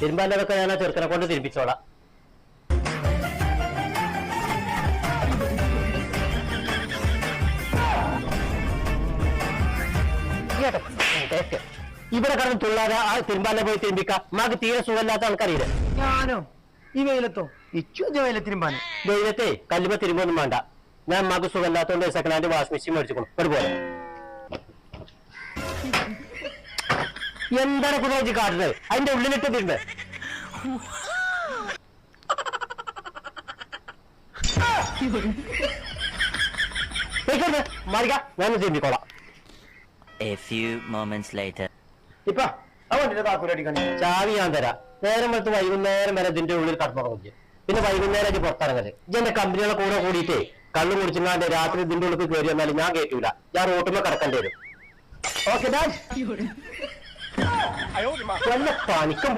തിരുമ്പാലതൊക്കെ ഞാൻ ആ ചെറുക്കനെ കൊണ്ട് തിരുപ്പിച്ചോളാം. ഇവിടെ കടന്ന് തുള്ളാതെ ആ തിരുമ്പാലെ പോയി തിരുമ്പിക്കാം. ഉമ്മാക്ക് തീരെ സുഖമില്ലാത്ത ആൾക്കറിയില്ല. ഞാനോ ഈ വെയിലത്തോ? ഇച്ചു വെയിലത്തിരുമ്പാന്. വെയിലത്തെ കല്ലുമ്പോ തിരുമ്പൊന്നും വേണ്ട. ഞാൻ ഉമ്മാക്ക് സുഖമില്ലാത്തോണ്ട് സെക്കൻഡ് ഹാൻഡ് വാഷിംഗ് മെഷീൻ മേടിച്ചിരിക്കണം. ഒരുപോലെ എന്താണ് കുറിച്ച് കാട്ടുന്നത്? അതിന്റെ ഉള്ളിലിട്ട് തിരുമ്പ്. മാറിക്ക, ഞാൻ തിരുമ്പിക്കോളാം. A few moments later. ഇപ്പൊ അവന്റെ താക്കൂലടിക്കാൻ ചാവി ഞാൻ തരാം. നേരം വെളുത്ത് വൈകുന്നേരം വരെ ഇതിന്റെ ഉള്ളിൽ കടന്നുറങ്ങി. പിന്നെ വൈകുന്നേരം പുറത്തിറങ്ങല്. ഇതെന്റെ കമ്പനികളെ കൂടെ കൂടിയിട്ടേ കള്ളു കുടിച്ചിങ്ങാണ്ട് രാത്രി ഇതിന്റെ ഉള്ളിൽ കയറി വന്നാലും ഞാൻ കേട്ടൂല. ഞാൻ റോട്ടുമ്പോ കിടക്കേണ്ടി വരും. ഓക്കെ വല്ല പണിക്കും